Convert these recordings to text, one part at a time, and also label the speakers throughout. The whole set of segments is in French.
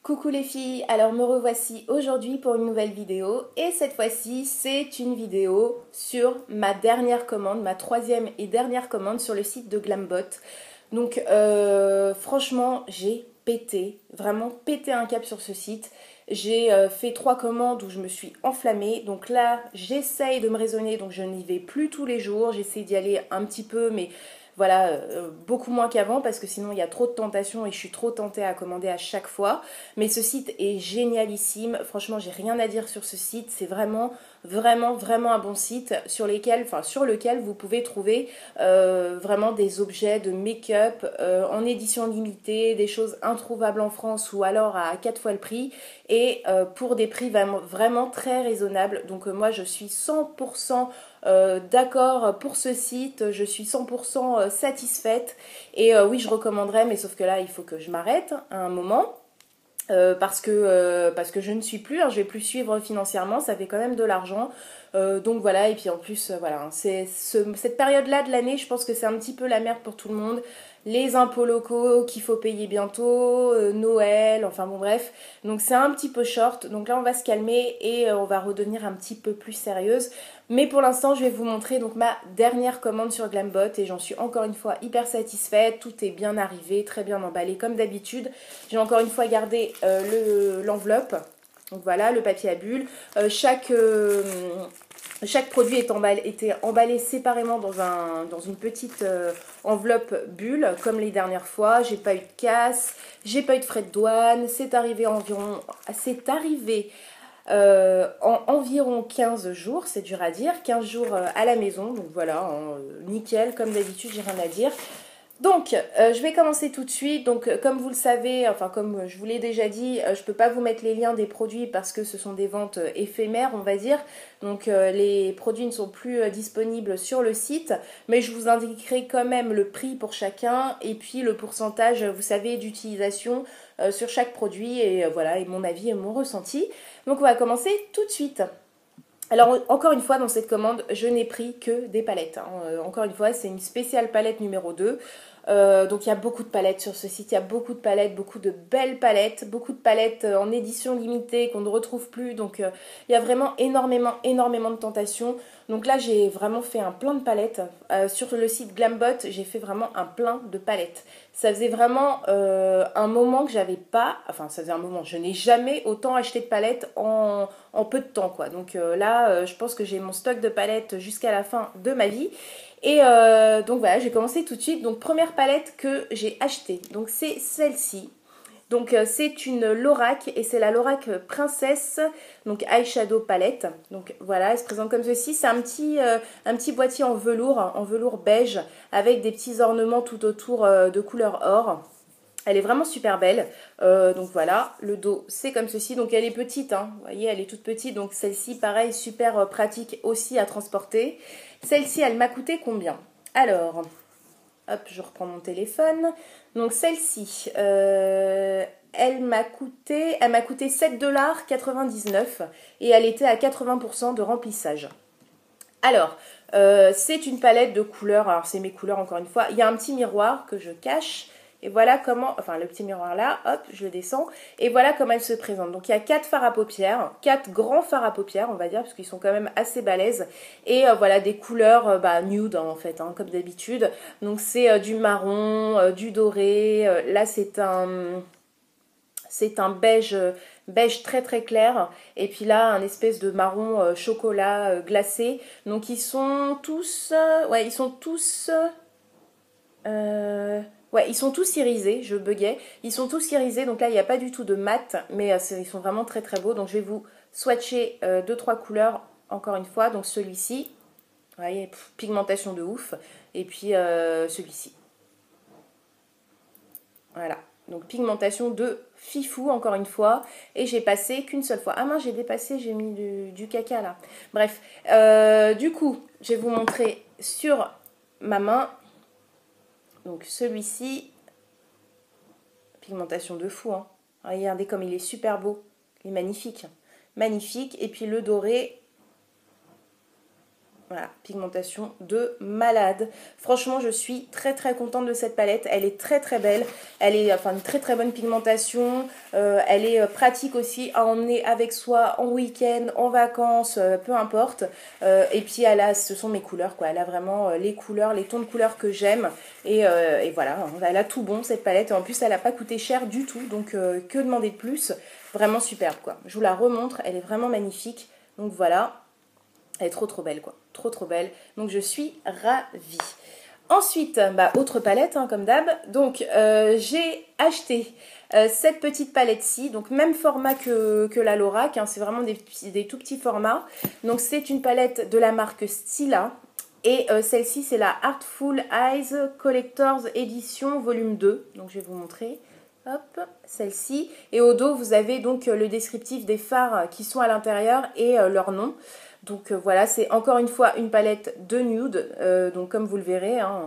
Speaker 1: Coucou les filles, alors me revoici aujourd'hui pour une nouvelle vidéo et cette fois-ci c'est une vidéo sur ma dernière commande, ma troisième et dernière commande sur le site de Glambot. Donc franchement j'ai pété, vraiment pété un cap sur ce site. J'ai fait 3 commandes où je me suis enflammée, donc là j'essaye de me raisonner, donc je n'y vais plus tous les jours, j'essaie d'y aller un petit peu mais voilà, beaucoup moins qu'avant parce que sinon il y a trop de tentations et je suis trop tentée à commander à chaque fois. Mais ce site est génialissime. Franchement, j'ai rien à dire sur ce site. C'est vraiment, vraiment, vraiment un bon site sur lequel vous pouvez trouver vraiment des objets de make-up en édition limitée, des choses introuvables en France ou alors à 4 fois le prix et pour des prix vraiment, vraiment très raisonnables. Donc moi, je suis 100% d'accord pour ce site, je suis 100% satisfaite et oui je recommanderais mais sauf que là il faut que je m'arrête à un moment parce que je ne suis plus, hein, je vais plus suivre financièrement, ça fait quand même de l'argent. Donc voilà, et puis en plus, voilà, hein, cette période-là de l'année, je pense que c'est un petit peu la merde pour tout le monde. Les impôts locaux qu'il faut payer bientôt, Noël, enfin bon bref. Donc c'est un petit peu short, donc là on va se calmer et on va redevenir un petit peu plus sérieuse. Mais pour l'instant, je vais vous montrer donc ma dernière commande sur Glambot et j'en suis encore une fois hyper satisfaite. Tout est bien arrivé, très bien emballé comme d'habitude. J'ai encore une fois gardé l'enveloppe. Donc voilà, le papier à bulles. Chaque produit était emballé séparément dans une petite enveloppe bulle, comme les dernières fois. J'ai pas eu de casse, j'ai pas eu de frais de douane. C'est arrivé en environ 15 jours, c'est dur à dire, 15 jours à la maison, donc voilà, hein, nickel, comme d'habitude, j'ai rien à dire. Donc, je vais commencer tout de suite. Donc, comme vous le savez, enfin comme je vous l'ai déjà dit, je ne peux pas vous mettre les liens des produits parce que ce sont des ventes éphémères, on va dire. Donc, les produits ne sont plus disponibles sur le site, mais je vous indiquerai quand même le prix pour chacun et puis le pourcentage, vous savez, d'utilisation sur chaque produit et voilà, et mon avis et mon ressenti. Donc, on va commencer tout de suite. Alors encore une fois dans cette commande je n'ai pris que des palettes, hein. Encore une fois c'est une spéciale palette numéro 2. Donc il y a beaucoup de palettes sur ce site, il y a beaucoup de palettes, beaucoup de belles palettes, beaucoup de palettes en édition limitée qu'on ne retrouve plus, donc il y a vraiment énormément énormément de tentations. Donc là j'ai vraiment fait un plein de palettes, sur le site Glambot j'ai fait vraiment un plein de palettes. Ça faisait vraiment un moment que j'avais pas, enfin ça faisait un moment, je n'ai jamais autant acheté de palettes en peu de temps quoi. Donc là je pense que j'ai mon stock de palettes jusqu'à la fin de ma vie. Et donc voilà, j'ai commencé tout de suite. Donc première palette que j'ai achetée, donc c'est celle-ci. Donc c'est une Lorac et c'est la Lorac Princesse, donc eyeshadow palette. Donc voilà, elle se présente comme ceci. C'est un petit boîtier en velours beige avec des petits ornements tout autour de couleur or. Elle est vraiment super belle. Donc voilà, le dos c'est comme ceci. Donc elle est petite, hein. Vous voyez, elle est toute petite. Donc celle-ci, pareil, super pratique aussi à transporter. Celle-ci, elle m'a coûté combien? Alors, hop, je reprends mon téléphone. Donc celle-ci, elle m'a coûté 7,99 $ et elle était à 80% de remplissage. Alors, c'est une palette de couleurs. Alors, c'est mes couleurs encore une fois. Il y a un petit miroir que je cache. Et voilà comment, enfin le petit miroir là, hop, je le descends. Et voilà comment elle se présente. Donc il y a 4 fards à paupières, 4 grands fards à paupières, on va dire, parce qu'ils sont quand même assez balèzes. Et voilà, des couleurs nude hein, en fait, hein, comme d'habitude. Donc c'est du marron, du doré. Là c'est un beige très très clair et puis là un espèce de marron chocolat glacé. Donc ils sont tous ouais, ils sont tous irisés, je buguais. Ils sont tous irisés, donc là il n'y a pas du tout de mat, mais ils sont vraiment très très beaux. Donc je vais vous swatcher 2-3 couleurs encore une fois. Donc celui-ci, vous voyez, pigmentation de ouf, et puis celui-ci. Voilà. Donc pigmentation de fifou encore une fois. Et j'ai passé qu'une seule fois. Ah mince, j'ai dépassé, j'ai mis du caca là. Bref. Du coup, je vais vous montrer sur ma main. Donc celui-ci. Pigmentation de fou. Hein. Regardez comme il est super beau. Il est magnifique. Magnifique. Et puis le doré. Voilà, pigmentation de malade. Franchement, je suis très très contente de cette palette. Elle est très très belle. Elle est enfin une très très bonne pigmentation. Elle est pratique aussi à emmener avec soi en week-end, en vacances, peu importe. Et puis ce sont mes couleurs quoi. Elle a vraiment les couleurs, les tons de couleurs que j'aime. Et voilà, elle a tout bon cette palette. Et en plus, elle n'a pas coûté cher du tout. Donc que demander de plus? Vraiment superbe quoi. Je vous la remontre. Elle est vraiment magnifique. Donc voilà. Elle est trop trop belle quoi, trop trop belle. Donc je suis ravie. Ensuite, autre palette hein, comme d'hab. Donc j'ai acheté cette petite palette-ci. Donc même format que la Lorac. Hein, c'est vraiment des tout petits formats. Donc c'est une palette de la marque Stila. Et celle-ci c'est la Artful Eyes Collector's Edition volume 2. Donc je vais vous montrer. Hop, celle-ci. Et au dos vous avez donc le descriptif des fards qui sont à l'intérieur et leur nom. Donc voilà, c'est encore une fois une palette de nude, donc comme vous le verrez, hein,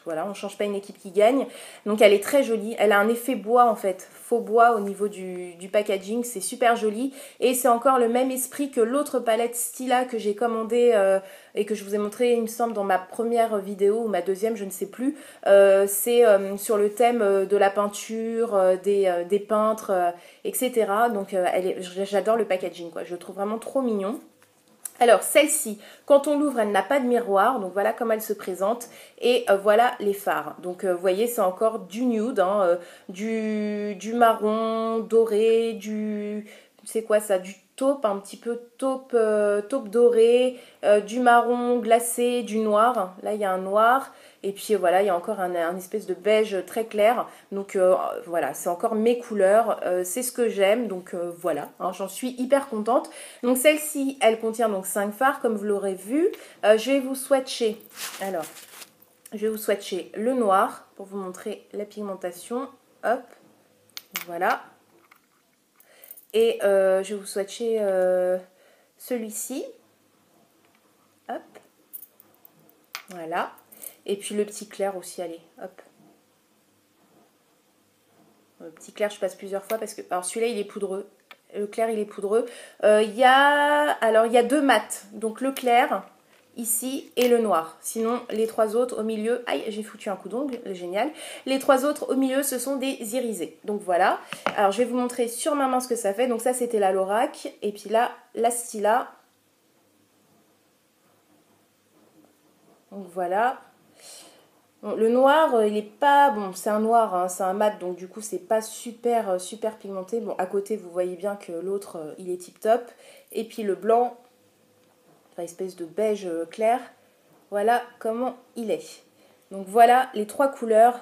Speaker 1: voilà, on ne change pas une équipe qui gagne. Donc elle est très jolie, elle a un effet bois en fait, faux bois au niveau du packaging, c'est super joli. Et c'est encore le même esprit que l'autre palette Stila que j'ai commandée et que je vous ai montré, il me semble, dans ma première vidéo ou ma deuxième, je ne sais plus. C'est sur le thème de la peinture, des peintres, etc. Donc j'adore le packaging, quoi. Je le trouve vraiment trop mignon. Alors celle-ci, quand on l'ouvre, elle n'a pas de miroir, donc voilà comment elle se présente. Et voilà les fards. Donc vous voyez, c'est encore du nude, hein, du marron doré, c'est quoi ça, du taupe, un petit peu taupe, taupe doré, du marron glacé, du noir. Là il y a un noir. Et puis voilà, il y a encore un espèce de beige très clair. Donc voilà, c'est encore mes couleurs. C'est ce que j'aime. Donc voilà, hein, j'en suis hyper contente. Donc celle-ci, elle contient donc 5 fards, comme vous l'aurez vu. Je vais vous swatcher. Alors, je vais vous swatcher le noir pour vous montrer la pigmentation. Hop, voilà. Et je vais vous swatcher celui-ci. Hop, voilà. Et puis le petit clair aussi, allez, hop. Le petit clair, je passe plusieurs fois parce que... Alors celui-là, il est poudreux. Le clair, il est poudreux. Il y a deux mats. Donc le clair, ici, et le noir. Sinon, les trois autres au milieu... Aïe, j'ai foutu un coup d'ongle, génial. Les trois autres au milieu, ce sont des irisés. Donc voilà. Alors, je vais vous montrer sur ma main ce que ça fait. Donc ça, c'était la Lorac. Et puis là, la Stila. Donc voilà. Bon, le noir, il est pas... Bon, c'est un noir, hein, c'est un mat, donc du coup, c'est pas super, super pigmenté. Bon, à côté, vous voyez bien que l'autre, il est tip-top. Et puis le blanc, enfin, espèce de beige clair. Voilà comment il est. Donc voilà les trois couleurs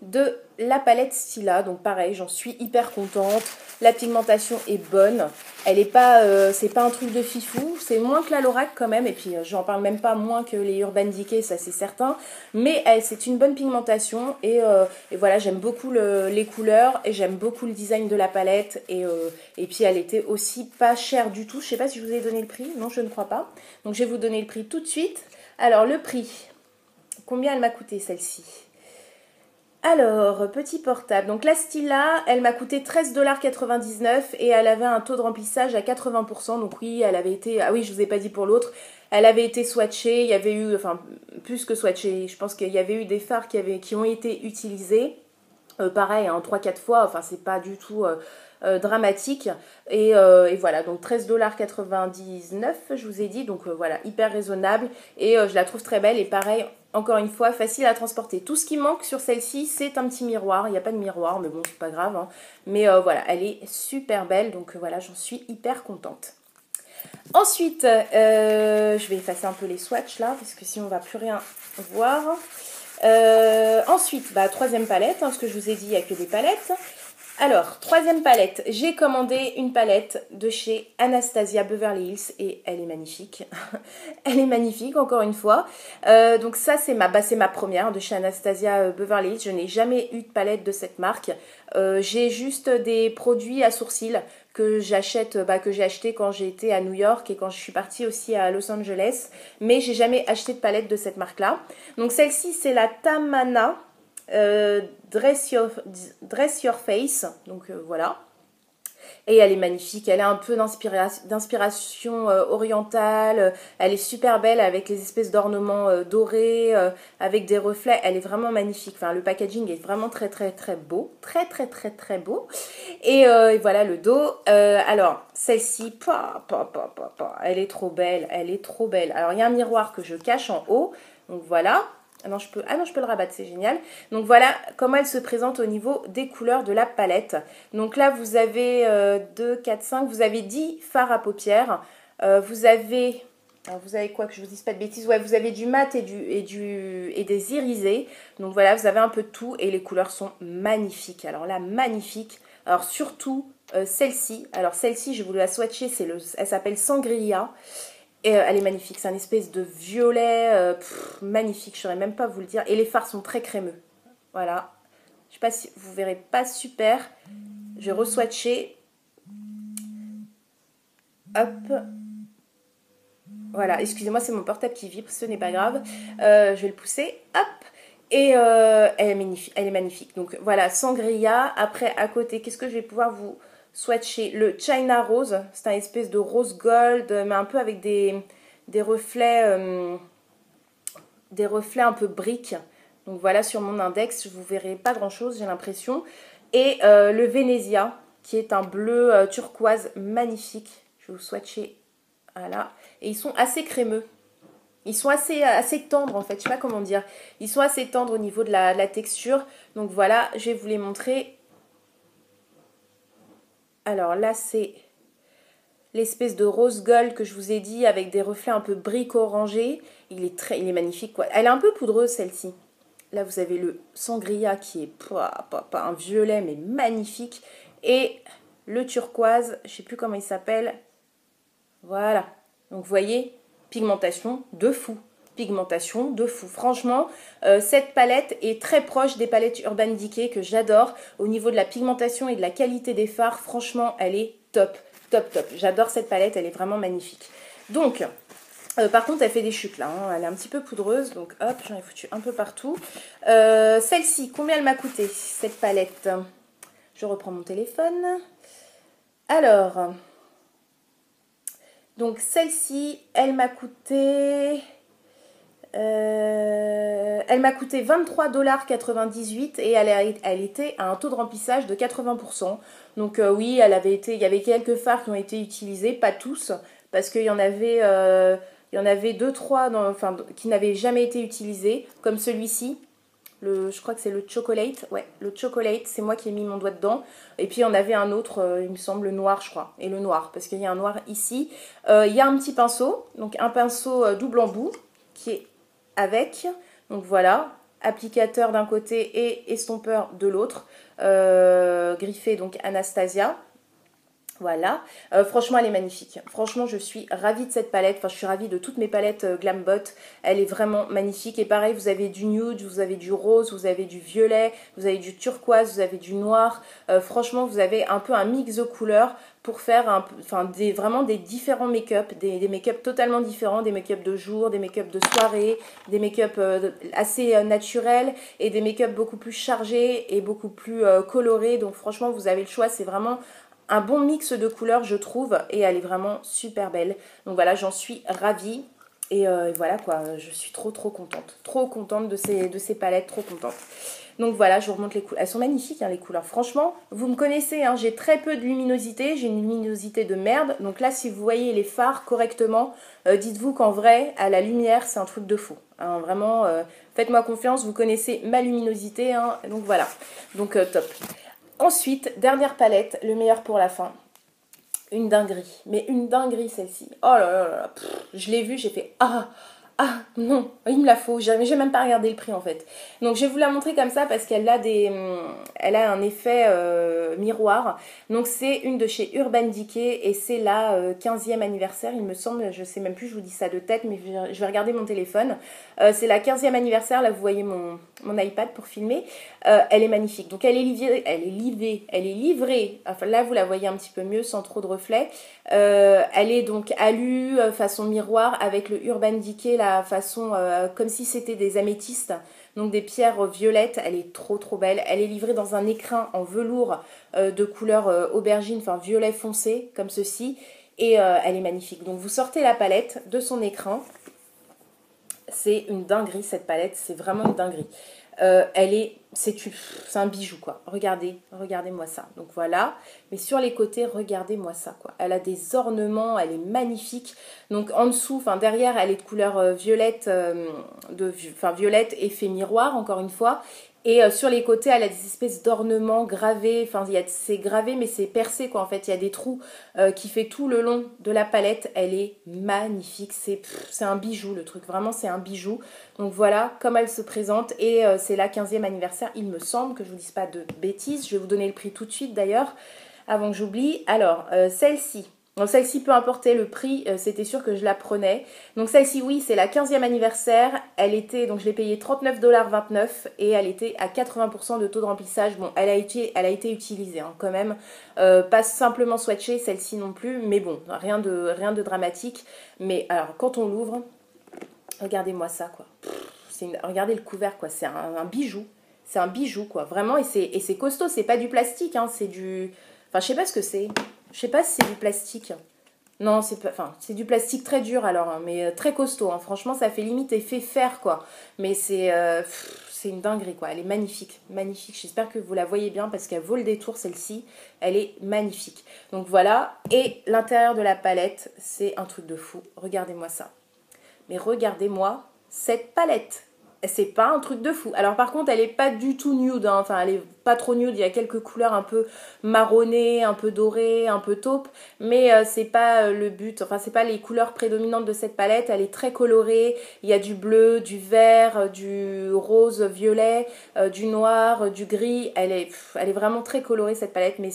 Speaker 1: de la palette Stila. Donc pareil, j'en suis hyper contente. La pigmentation est bonne. Elle est pas, c'est pas un truc de fifou. C'est moins que la Lorac quand même. Et puis j'en parle même pas moins que les Urban Decay, ça c'est certain. Mais c'est une bonne pigmentation. Et voilà, j'aime beaucoup les couleurs. Et j'aime beaucoup le design de la palette. Et puis elle était aussi pas chère du tout. Je sais pas si je vous ai donné le prix. Non, je ne crois pas. Donc je vais vous donner le prix tout de suite. Alors le prix. Combien elle m'a coûté celle-ci? Alors, petit portable. Donc la Stila, elle m'a coûté 13,99 $ et elle avait un taux de remplissage à 80%. Donc oui, elle avait été... Ah oui, je vous ai pas dit pour l'autre. Elle avait été swatchée. Il y avait eu... Enfin, plus que swatchée. Je pense qu'il y avait eu des fards qui ont été utilisés. Pareil, hein, 3-4 fois. Enfin, c'est pas du tout... dramatique et voilà, donc 13,99 $, je vous ai dit, donc voilà, hyper raisonnable et je la trouve très belle et pareil, encore une fois, facile à transporter. Tout ce qui manque sur celle-ci, c'est un petit miroir. Il n'y a pas de miroir, mais bon, c'est pas grave, hein. Mais voilà, elle est super belle, donc voilà, j'en suis hyper contente. Ensuite, je vais effacer un peu les swatchs là, parce que sinon on va plus rien voir. Ensuite, troisième palette, hein, parce que je vous ai dit, il n'y a que des palettes. Alors, troisième palette, j'ai commandé une palette de chez Anastasia Beverly Hills et elle est magnifique. Elle est magnifique, encore une fois. Donc ça, c'est ma première de chez Anastasia Beverly Hills. Je n'ai jamais eu de palette de cette marque. J'ai juste des produits à sourcils que j'achète, que j'ai acheté quand j'ai été à New York et quand je suis partie aussi à Los Angeles. Mais j'ai jamais acheté de palette de cette marque-là. Donc celle-ci, c'est la Tamana. Dress Your Face, donc voilà. Et elle est magnifique, elle a un peu d'inspiration orientale, elle est super belle avec les espèces d'ornements dorés, avec des reflets, elle est vraiment magnifique. Enfin, le packaging est vraiment très très très beau, très très très très beau. Et voilà le dos. Alors, celle-ci, elle est trop belle, elle est trop belle. Alors, il y a un miroir que je cache en haut, donc voilà. Ah non, je peux le rabattre, c'est génial. Donc voilà comment elle se présente au niveau des couleurs de la palette. Donc là, vous avez 2, 4, 5, vous avez 10 fards à paupières. Vous avez, alors vous avez quoi, que je vous dise pas de bêtises. Ouais, vous avez du mat et des irisés. Donc voilà, vous avez un peu de tout et les couleurs sont magnifiques. Alors là, magnifique. Alors surtout celle-ci. Alors celle-ci, je vais vous la swatcher, elle s'appelle Sangria. Et elle est magnifique, c'est un espèce de violet magnifique, je ne saurais même pas vous le dire. Et les fards sont très crémeux. Voilà. Je ne sais pas si vous verrez pas super. Je vais re-swatcher. Hop. Voilà, excusez-moi, c'est mon portable qui vibre, ce n'est pas grave. Je vais le pousser. Hop. Et elle est magnifique. Donc voilà, Sangria. Après, à côté, qu'est-ce que je vais pouvoir vous swatcher? Le China Rose. C'est un espèce de rose gold, mais un peu avec des reflets un peu briques. Donc voilà, sur mon index, vous ne verrez pas grand-chose, j'ai l'impression. Et le Venezia, qui est un bleu turquoise magnifique. Je vais vous swatcher. Voilà. Et ils sont assez crémeux. Ils sont assez tendres en fait, je ne sais pas comment dire. Ils sont assez tendres au niveau de la texture. Donc voilà, je vais vous les montrer. Alors là, c'est l'espèce de rose gold que je vous ai dit avec des reflets un peu brique orangé. Il est magnifique quoi. Elle est un peu poudreuse celle-ci. Là, vous avez le Sangria qui est pas un violet mais magnifique. Et le turquoise, je ne sais plus comment il s'appelle. Voilà. Donc vous voyez, pigmentation de fou. Pigmentation de fou. Franchement, cette palette est très proche des palettes Urban Decay que j'adore. Au niveau de la pigmentation et de la qualité des fards, franchement, elle est top, top, top. J'adore cette palette, elle est vraiment magnifique. Donc, par contre, elle fait des chutes là. Hein. Elle est un petit peu poudreuse, donc hop, j'en ai foutu un peu partout. Celle-ci, combien elle m'a coûté, cette palette? Je reprends mon téléphone. Alors... Donc celle-ci, elle m'a coûté 23,98 $ et elle était à un taux de remplissage de 80%. Donc oui, il y avait quelques fards qui ont été utilisés, pas tous, parce qu'il y en avait 2-3 qui n'avaient jamais été utilisés, comme celui-ci. Je crois que c'est le chocolate. Ouais, le chocolate, c'est moi qui ai mis mon doigt dedans. Et puis on avait un autre, il me semble, le noir, je crois. Et le noir, parce qu'il y a un noir ici. Il y a un petit pinceau, donc un pinceau double embout qui est avec. Donc voilà, applicateur d'un côté et estompeur de l'autre. Griffé, donc Anastasia. Voilà, franchement elle est magnifique. Franchement je suis ravie de cette palette, enfin je suis ravie de toutes mes palettes Glambot. Elle est vraiment magnifique et pareil vous avez du nude, vous avez du rose, vous avez du violet, vous avez du turquoise, vous avez du noir. Franchement vous avez un peu un mix de couleurs pour faire vraiment des différents make-up, des make-up totalement différents, des make-up de jour, des make-up de soirée, des make-up assez naturels et des make-up beaucoup plus chargés et beaucoup plus colorés. Donc franchement vous avez le choix, c'est vraiment un bon mix de couleurs je trouve et elle est vraiment super belle. Donc voilà, j'en suis ravie et voilà quoi, je suis trop contente de ces palettes, trop contente. Donc voilà, je vous remonte les couleurs. Elles sont magnifiques hein, les couleurs. Franchement, vous me connaissez, hein, j'ai très peu de luminosité, j'ai une luminosité de merde. Donc là, si vous voyez les fards correctement, dites-vous qu'en vrai, à la lumière, c'est un truc de fou. Hein, vraiment, faites-moi confiance, vous connaissez ma luminosité. Hein, donc voilà, donc top. Ensuite, dernière palette, le meilleur pour la fin. Une dinguerie, mais une dinguerie celle-ci. Oh là là là, je l'ai vue, j'ai fait ah non, il me la faut. J'ai même pas regardé le prix en fait. Donc je vais vous la montrer comme ça parce qu'elle a un effet miroir. Donc c'est une de chez Urban Decay et c'est la 15e anniversaire, il me semble. Je sais même plus, je vous dis ça de tête, mais je vais regarder mon téléphone. C'est la 15e anniversaire, là vous voyez mon iPad pour filmer. Elle est magnifique. Donc elle est livrée. Enfin là vous la voyez un petit peu mieux sans trop de reflets. Elle est donc alu façon miroir avec le Urban Decay là la façon comme si c'était des améthystes, donc des pierres violettes. Elle est trop trop belle. Elle est livrée dans un écrin en velours de couleur aubergine, enfin violet foncé, comme ceci. Et elle est magnifique. Donc vous sortez la palette de son écrin. C'est une dinguerie cette palette, c'est vraiment une dinguerie. C'est un bijou quoi. Regardez-moi ça. Donc voilà. Mais sur les côtés, regardez-moi ça quoi. Elle a des ornements, elle est magnifique. Donc en dessous, enfin derrière, elle est de couleur violette, violette effet miroir encore une fois. Et sur les côtés, elle a des espèces d'ornements gravés. Enfin, c'est gravé, mais c'est percé quoi. En fait, il y a des trous qui fait tout le long de la palette. Elle est magnifique. C'est un bijou le truc. Vraiment, c'est un bijou. Donc voilà comme elle se présente. Et c'est la 15e anniversaire. Il me semble que je ne vous dise pas de bêtises. Je vais vous donner le prix tout de suite d'ailleurs, avant que j'oublie. Alors, celle-ci. Donc celle-ci, peu importe le prix, c'était sûr que je la prenais. Donc celle-ci, oui, c'est la 15e anniversaire. Elle était, donc je l'ai payée 39,29 $ et elle était à 80% de taux de remplissage. Bon, elle a été utilisée hein, quand même. Pas simplement swatchée, celle-ci non plus. Mais bon, rien de dramatique. Mais alors, quand on l'ouvre, regardez-moi ça, quoi. Regardez le couvert, quoi. C'est un bijou. C'est un bijou, quoi. Vraiment, et c'est costaud. C'est pas du plastique, hein. C'est du... Enfin, je sais pas ce que c'est. Je sais pas si c'est du plastique. Non, c'est du plastique très dur alors, hein, mais très costaud. Hein. Franchement, ça fait limite effet fer, quoi. Mais c'est une dinguerie, quoi. Elle est magnifique, magnifique. J'espère que vous la voyez bien parce qu'elle vaut le détour, celle-ci. Elle est magnifique. Donc voilà. Et l'intérieur de la palette, c'est un truc de fou. Regardez-moi ça. Mais regardez-moi cette palette. C'est pas un truc de fou. Alors par contre, elle est pas du tout nude. Hein. Enfin, elle est pas trop nude. Il y a quelques couleurs un peu marronnées, un peu dorées, un peu taupe. Mais c'est pas le but. Enfin, c'est pas les couleurs prédominantes de cette palette. Elle est très colorée. Il y a du bleu, du vert, du rose, violet, du noir, du gris. Elle est vraiment très colorée cette palette. Mais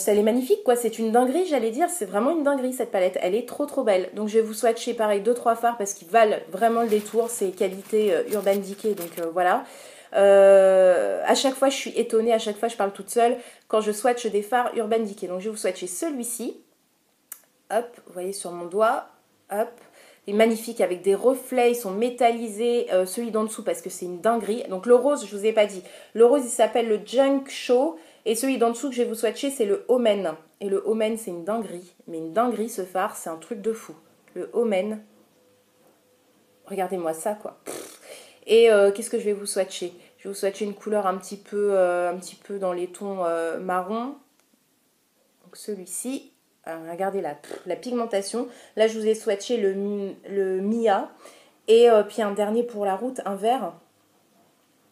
Speaker 1: elle est magnifique quoi, c'est une dinguerie j'allais dire, c'est vraiment une dinguerie cette palette, elle est trop trop belle. Donc je vais vous swatcher pareil 2-3 fards parce qu'ils valent vraiment le détour, c'est qualité Urban Decay, donc voilà. À chaque fois je suis étonnée, à chaque fois je parle toute seule quand je swatche des fards Urban Decay. Donc je vais vous swatcher celui-ci, hop, vous voyez sur mon doigt, hop. Il est magnifique avec des reflets, ils sont métallisés, celui d'en dessous parce que c'est une dinguerie. Donc le rose, je vous ai pas dit, le rose il s'appelle le Junk Show et celui d'en dessous que je vais vous swatcher c'est le Omen. Et le Omen c'est une dinguerie, mais une dinguerie ce phare, c'est un truc de fou. Le Omen, regardez-moi ça quoi. Et qu'est-ce que je vais vous swatcher? Je vais vous swatcher une couleur un petit peu dans les tons marron. Donc celui-ci. Alors, regardez la pigmentation. Là, je vous ai swatché le Mia. Et puis un dernier pour la route, un vert.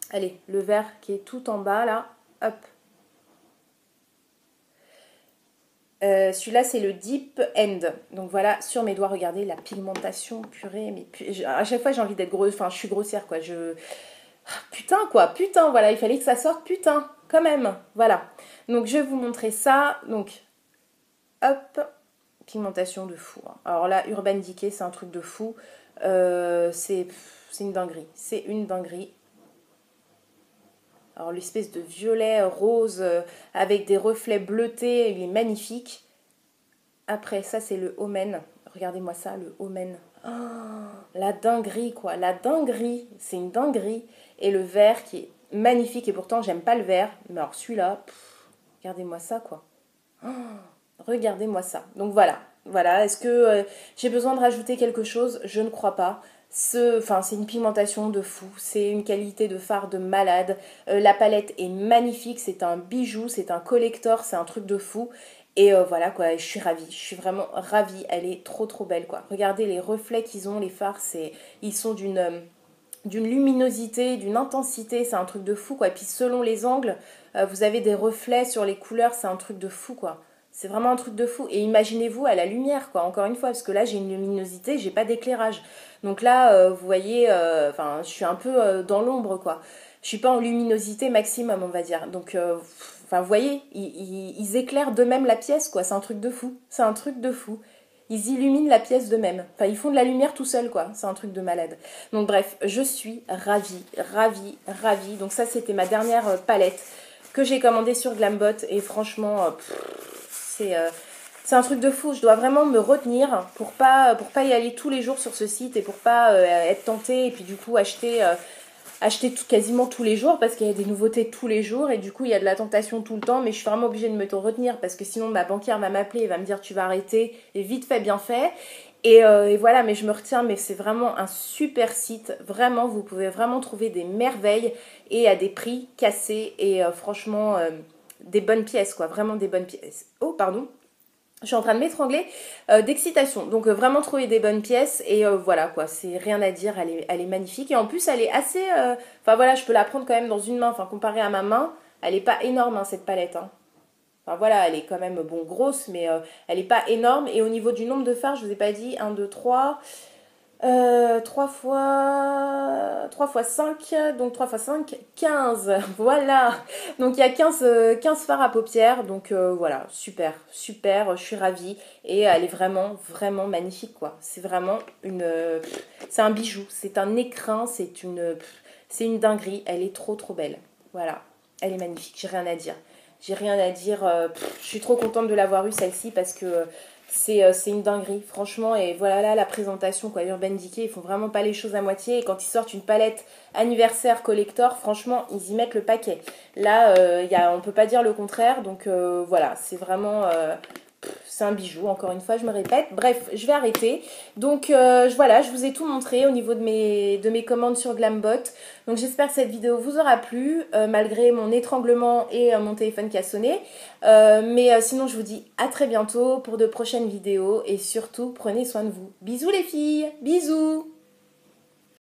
Speaker 1: Allez, le vert qui est tout en bas, là. Hop. Celui-là, c'est le Deep End. Donc voilà, sur mes doigts, regardez la pigmentation, purée. Mais à chaque fois, j'ai envie d'être grosse. Enfin, je suis grossière, quoi. Putain, quoi. Putain, voilà. Il fallait que ça sorte. Putain, quand même. Voilà. Donc, je vais vous montrer ça. Donc... Hop, pigmentation de fou. Hein. Alors là, Urban Decay, c'est un truc de fou. C'est une dinguerie. C'est une dinguerie. Alors l'espèce de violet rose avec des reflets bleutés, il est magnifique. Après, ça c'est le Omen. Regardez-moi ça, le Omen. Oh, la dinguerie, quoi. La dinguerie. C'est une dinguerie. Et le vert qui est magnifique. Et pourtant, j'aime pas le vert. Mais alors celui-là, regardez-moi ça, quoi. Oh, regardez-moi ça. Donc voilà. Est-ce que j'ai besoin de rajouter quelque chose? Je ne crois pas. C'est une pigmentation de fou. C'est une qualité de fard de malade. La palette est magnifique. C'est un bijou. C'est un collector. C'est un truc de fou. Et voilà quoi. Je suis ravie. Je suis vraiment ravie. Elle est trop trop belle quoi. Regardez les reflets qu'ils ont. Les fards, ils sont d'une luminosité, d'une intensité. C'est un truc de fou quoi. Et puis selon les angles, vous avez des reflets sur les couleurs. C'est un truc de fou quoi. C'est vraiment un truc de fou. Et imaginez-vous à la lumière, quoi, encore une fois, parce que là, j'ai une luminosité, j'ai pas d'éclairage. Donc là, vous voyez, je suis un peu dans l'ombre, quoi. Je suis pas en luminosité maximum, on va dire. Donc, vous voyez, ils éclairent d'eux-mêmes la pièce, quoi. C'est un truc de fou. C'est un truc de fou. Ils illuminent la pièce d'eux-mêmes. Enfin, ils font de la lumière tout seuls, quoi. C'est un truc de malade. Donc, bref, je suis ravie, ravie, ravie. Donc, ça, c'était ma dernière palette que j'ai commandée sur Glambot. Et franchement... c'est un truc de fou. Je dois vraiment me retenir pour pas y aller tous les jours sur ce site et pour pas être tentée et puis du coup acheter quasiment tous les jours parce qu'il y a des nouveautés tous les jours et du coup il y a de la tentation tout le temps, mais je suis vraiment obligée de me retenir parce que sinon ma banquière va m'appeler et va me dire tu vas arrêter, et vite fait bien fait. Et voilà, mais je me retiens, mais c'est vraiment un super site, vraiment vous pouvez vraiment trouver des merveilles et à des prix cassés et franchement des bonnes pièces quoi, vraiment des bonnes pièces. Oh pardon, je suis en train de m'étrangler d'excitation. Donc vraiment trouver des bonnes pièces et voilà quoi, c'est rien à dire, elle est magnifique. Et en plus elle est assez... Enfin voilà, je peux la prendre quand même dans une main, enfin comparée à ma main, elle est pas énorme hein, cette palette. Hein. Enfin voilà, elle est quand même bon grosse, mais elle est pas énorme. Et au niveau du nombre de fards, je vous ai pas dit, 1, 2, 3... 3 fois 5, donc 3 fois 5, 15, voilà. Donc il y a 15 fards à paupières, donc voilà, super, super, je suis ravie. Et elle est vraiment, vraiment magnifique, quoi. C'est vraiment c'est un bijou, c'est un écrin, c'est une dinguerie, elle est trop, trop belle. Voilà, elle est magnifique, j'ai rien à dire. J'ai rien à dire, je suis trop contente de l'avoir eue celle-ci parce que c'est une dinguerie, franchement. Et voilà là, la présentation, quoi. Urban Decay, ils font vraiment pas les choses à moitié. Et quand ils sortent une palette anniversaire collector, franchement, ils y mettent le paquet. Là, on peut pas dire le contraire. Donc voilà, c'est vraiment... c'est un bijou, encore une fois, je me répète. Bref, je vais arrêter. Donc voilà, je vous ai tout montré au niveau de mes commandes sur Glambot. Donc j'espère que cette vidéo vous aura plu, malgré mon étranglement et mon téléphone qui a sonné. Mais sinon, je vous dis à très bientôt pour de prochaines vidéos. Et surtout, prenez soin de vous. Bisous les filles, bisous!